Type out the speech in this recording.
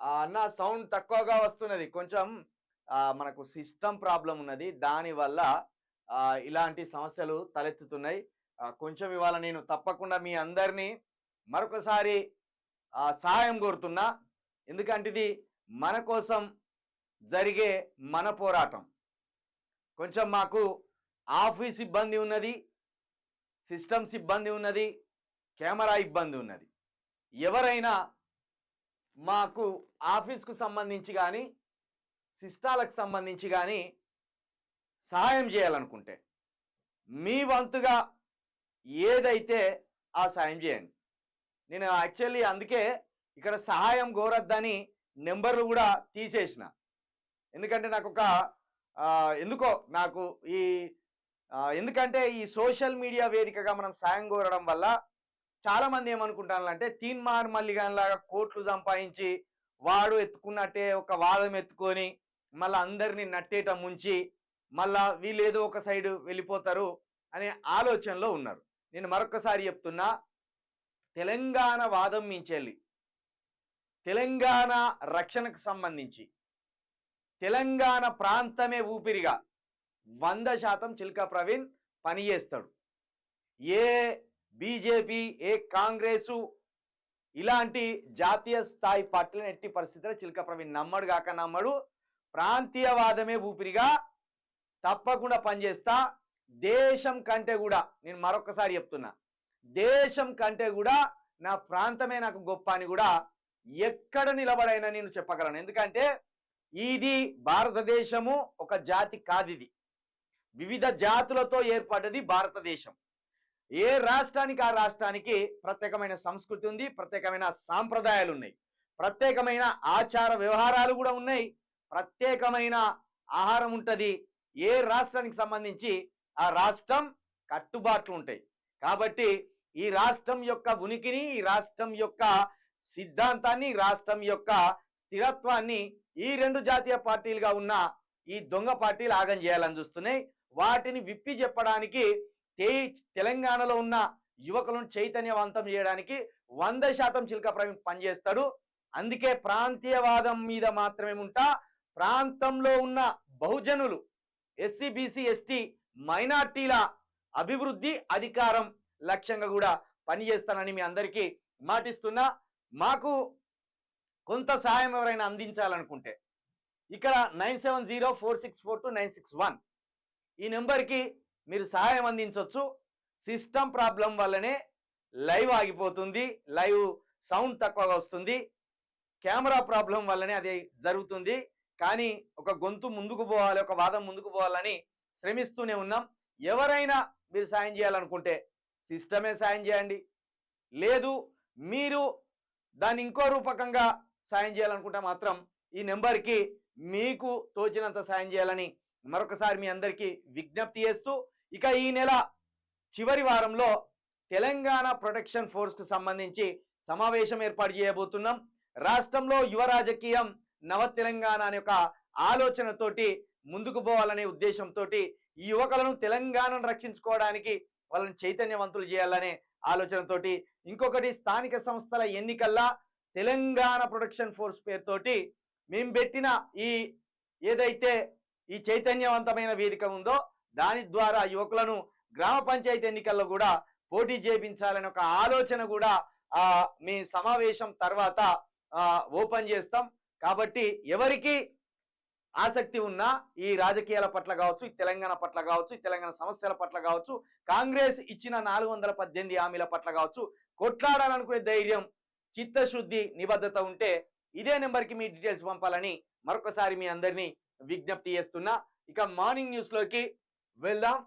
అన్న సౌండ్ తక్కువగా వస్తున్నది. కొంచెం మనకు సిస్టమ్ ప్రాబ్లమ్ ఉన్నది. దానివల్ల ఇలాంటి సమస్యలు తలెత్తుతున్నాయి. కొంచెం ఇవాళ నేను తప్పకుండా మీ అందరినీ మరొకసారి సహాయం కోరుతున్నా. ఎందుకంటే ఇది మన కోసం జరిగే మన పోరాటం. కొంచెం మాకు ఆఫీస్ ఇబ్బంది ఉన్నది, సిస్టమ్స్ ఇబ్బంది ఉన్నది, కెమెరా ఇబ్బంది ఉన్నది. ఎవరైనా మాకు ఆఫీస్కు సంబంధించి కానీ సిస్టాలకు సంబంధించి కానీ సహాయం చేయాలనుకుంటే మీ వంతుగా ఏదైతే ఆ సాయం చేయండి. నేను యాక్చువల్లీ అందుకే ఇక్కడ సహాయం కోరొద్దని నెంబర్లు కూడా తీసేసిన. ఎందుకంటే నాకు ఒక ఎందుకో నాకు ఈ ఎందుకంటే ఈ సోషల్ మీడియా వేదికగా మనం సాయం కోరడం వల్ల చాలామంది ఏమనుకుంటారంటే తీన్మార్ మల్లిగాన్ లాగా కోట్లు సంపాదించి వాడు ఎత్తుకున్నట్టే ఒక వాదం ఎత్తుకొని మళ్ళీ అందరినీ నట్టేట ముంచి మళ్ళా వీళ్ళు ఏదో ఒక సైడ్ వెళ్ళిపోతారు అనే ఆలోచనలో ఉన్నారు. నేను మరొకసారి చెప్తున్నా, తెలంగాణ వాదం మించెళ్ళి తెలంగాణ రక్షణకు సంబంధించి తెలంగాణ ప్రాంతమే ఊపిరిగా 100% చిల్కా ప్రవీణ్ పనిచేస్తాడు. ఏ బీజేపీ ఏ కాంగ్రెసు ఇలాంటి జాతీయ స్థాయి పార్టీలను ఎట్టి పరిస్థితుల్లో చిల్కా ప్రవీణ్ నమ్మడు కాక నమ్మడు. ప్రాంతీయవాదమే ఊపిరిగా తప్పకుండా పనిచేస్తా. దేశం కంటే కూడా నేను మరొకసారి చెప్తున్నా, దేశం కంటే కూడా నా ప్రాంతమే నాకు గొప్ప అని కూడా ఎక్కడ నిలబడైనా నేను చెప్పగలను. ఎందుకంటే ఇది భారతదేశము ఒక జాతి కాదు, ఇది వివిధ జాతులతో ఏర్పడ్డది భారతదేశం. ఏ రాష్ట్రానికి ఆ రాష్ట్రానికి ప్రత్యేకమైన సంస్కృతి ఉంది, ప్రత్యేకమైన సాంప్రదాయాలు ఉన్నాయి, ప్రత్యేకమైన ఆచార వ్యవహారాలు కూడా ఉన్నాయి, ప్రత్యేకమైన ఆహారం ఉంటుంది. ఏ రాష్ట్రానికి సంబంధించి ఆ రాష్ట్రం కట్టుబాట్లు ఉంటాయి. కాబట్టి ఈ రాష్ట్రం యొక్క ఉనికిని, ఈ రాష్ట్రం యొక్క సిద్ధాంతాన్ని, రాష్ట్రం యొక్క స్థిరత్వాన్ని ఈ రెండు జాతీయ పార్టీలుగా ఉన్న ఈ దొంగ పార్టీలు ఆగం చేయాలని చూస్తున్నాయి. వాటిని విప్పి చెప్పడానికి తెలంగాణలో ఉన్న యువకులను చైతన్యవంతం చేయడానికి 100% చిల్కా ప్రవీణ్ పనిచేస్తాడు. అందుకే ప్రాంతీయవాదం మీద మాత్రమే ఉంటా, ప్రాంతంలో ఉన్న బహుజనులు ఎస్సీ బీసీ ఎస్టీ మైనార్టీల అభివృద్ధి అధికారం లక్ష్యంగా కూడా పనిచేస్తానని మీ అందరికీ మాటిస్తున్నా. మాకు కొంత సహాయం ఎవరైనా అందించాలనుకుంటే ఇక్కడ 9704642961 ఈ నెంబర్కి మీరు సహాయం అందించవచ్చు. సిస్టమ్ ప్రాబ్లం వల్లనే లైవ్ ఆగిపోతుంది, లైవ్ సౌండ్ తక్కువగా వస్తుంది, కెమెరా ప్రాబ్లం వల్లనే అది జరుగుతుంది. కానీ ఒక గొంతు ముందుకు పోవాలి, ఒక వాదం ముందుకు పోవాలని శ్రమిస్తూనే ఉన్నాం. ఎవరైనా మీరు సాయం చేయాలనుకుంటే సిస్టమే సాయం చేయండి, లేదు మీరు దాన్ని ఇంకో రూపకంగా సాయం చేయాలనుకుంటే మాత్రం ఈ నెంబర్కి మీకు తోచినంత సాయం చేయాలని మరొకసారి మీ అందరికీ విజ్ఞప్తి చేస్తూ, ఇక ఈ నెల చివరి వారంలో తెలంగాణ ప్రొటెక్షన్ ఫోర్స్కు సంబంధించి సమావేశం ఏర్పాటు చేయబోతున్నాం. రాష్ట్రంలో యువ రాజకీయం నవ తెలంగాణ అనే ఒక ఆలోచనతోటి ముందుకు పోవాలనే ఉద్దేశంతో ఈ యువకులను తెలంగాణను రక్షించుకోవడానికి వాళ్ళని చైతన్యవంతులు చేయాలనే ఆలోచనతోటి, ఇంకొకటి స్థానిక సంస్థల ఎన్నికల్లో తెలంగాణ ప్రొటెక్షన్ ఫోర్స్ పేరుతోటి మేము పెట్టిన ఏదైతే ఈ చైతన్యవంతమైన వేదిక ఉందో దాని ద్వారా యువకులను గ్రామ పంచాయతీ ఎన్నికల్లో కూడా పోటీ చేయించాలనే ఒక ఆలోచన కూడా మీ సమావేశం తర్వాత ఓపెన్ చేస్తాం. కాబట్టి ఎవరికి ఆసక్తి ఉన్నా ఈ రాజకీయాల పట్ల కావచ్చు, ఈ తెలంగాణ పట్ల కావచ్చు, ఈ తెలంగాణ సమస్యల పట్ల కావచ్చు, కాంగ్రెస్ ఇచ్చిన 418 హామీల పట్ల కావచ్చు, కొట్లాడాలనుకునే ధైర్యం, చిత్తశుద్ధి, నిబద్ధత ఉంటే ఇదే నెంబర్కి మీ డీటెయిల్స్ పంపాలని మరొకసారి మీ అందరినీ విజ్ఞప్తి చేస్తున్నా. ఇక మార్నింగ్ న్యూస్లోకి వెళ్దాం.